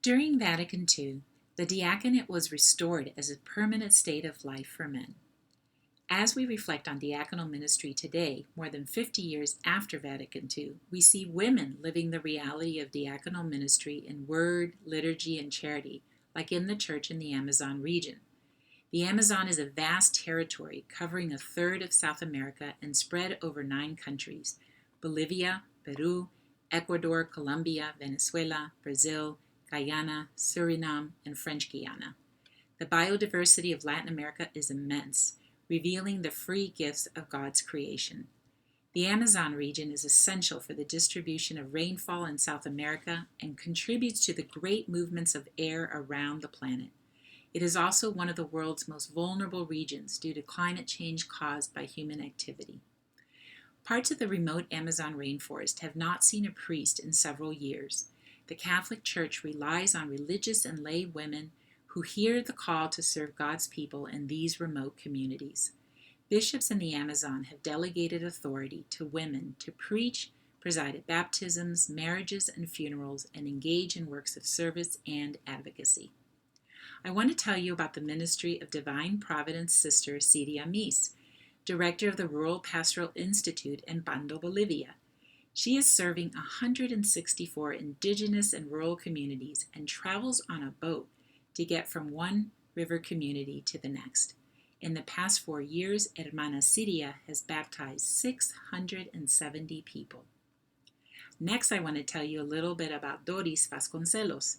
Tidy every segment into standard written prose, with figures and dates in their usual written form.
During Vatican II, the diaconate was restored as a permanent state of life for men. As we reflect on diaconal ministry today, more than 50 years after Vatican II, we see women living the reality of diaconal ministry in word, liturgy, and charity, like in the church in the Amazon region. The Amazon is a vast territory covering a third of South America and spread over 9 countries: Bolivia, Peru, Ecuador, Colombia, Venezuela, Brazil, Guyana, Suriname, and French Guiana. The biodiversity of Latin America is immense, revealing the free gifts of God's creation. The Amazon region is essential for the distribution of rainfall in South America and contributes to the great movements of air around the planet. It is also one of the world's most vulnerable regions due to climate change caused by human activity. Parts of the remote Amazon rainforest have not seen a priest in several years. The Catholic Church relies on religious and lay women who hear the call to serve God's people in these remote communities. Bishops in the Amazon have delegated authority to women to preach, preside at baptisms, marriages, and funerals, and engage in works of service and advocacy. I want to tell you about the ministry of Divine Providence Sister Cidia Mies, director of the Rural Pastoral Institute in Pando, Bolivia. She is serving 164 indigenous and rural communities and travels on a boat to get from one river community to the next. In the past 4 years, Hermana Cidia has baptized 670 people. Next, I want to tell you a little bit about Doris Vasconcelos.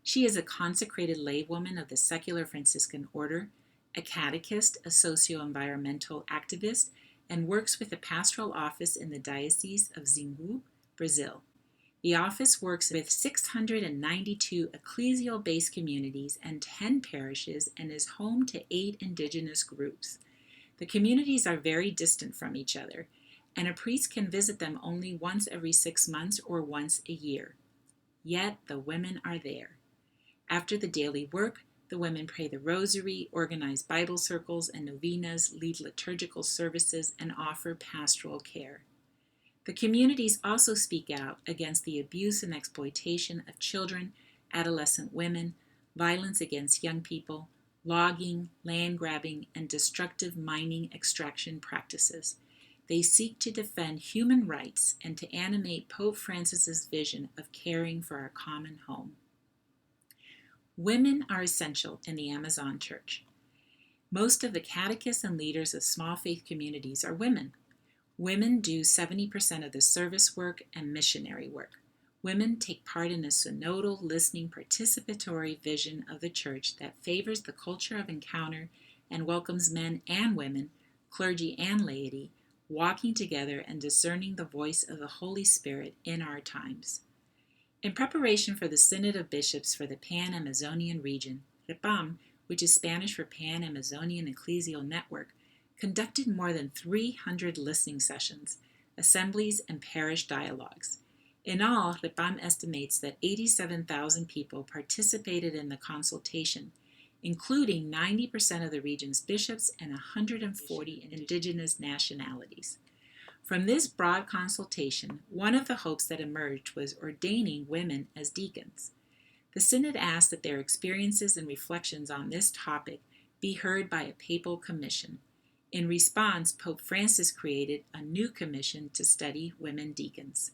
She is a consecrated laywoman of the Secular Franciscan Order, a catechist, a socio-environmental activist, and works with the pastoral office in the Diocese of Xingu, Brazil. The office works with 692 ecclesial-based communities and 10 parishes and is home to 8 indigenous groups. The communities are very distant from each other, and a priest can visit them only once every 6 months or once a year. Yet the women are there. After the daily work, the women pray the rosary, organize Bible circles and novenas, lead liturgical services, and offer pastoral care. The communities also speak out against the abuse and exploitation of children, adolescent women, violence against young people, logging, land grabbing, and destructive mining extraction practices. They seek to defend human rights and to animate Pope Francis's vision of caring for our common home. Women are essential in the Amazon Church. Most of the catechists and leaders of small faith communities are women. Women do 70% of the service work and missionary work. Women take part in a synodal, listening, participatory vision of the Church that favors the culture of encounter and welcomes men and women, clergy and laity, walking together and discerning the voice of the Holy Spirit in our times. In preparation for the Synod of Bishops for the Pan-Amazonian region, REPAM, which is Spanish for Pan-Amazonian Ecclesial Network, conducted more than 300 listening sessions, assemblies, and parish dialogues. In all, REPAM estimates that 87,000 people participated in the consultation, including 90% of the region's bishops and 140 indigenous nationalities. From this broad consultation, one of the hopes that emerged was ordaining women as deacons. The Synod asked that their experiences and reflections on this topic be heard by a papal commission. In response, Pope Francis created a new commission to study women deacons.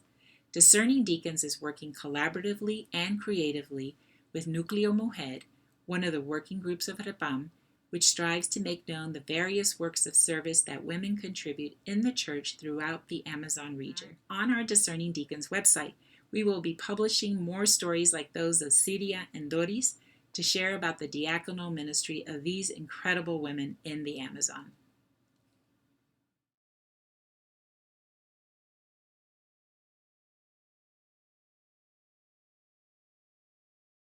Discerning Deacons is working collaboratively and creatively with Núcleo Mujer, one of the working groups of REPAM, which strives to make known the various works of service that women contribute in the Church throughout the Amazon region. On our Discerning Deacons website, we will be publishing more stories like those of Cidia and Doris to share about the diaconal ministry of these incredible women in the Amazon.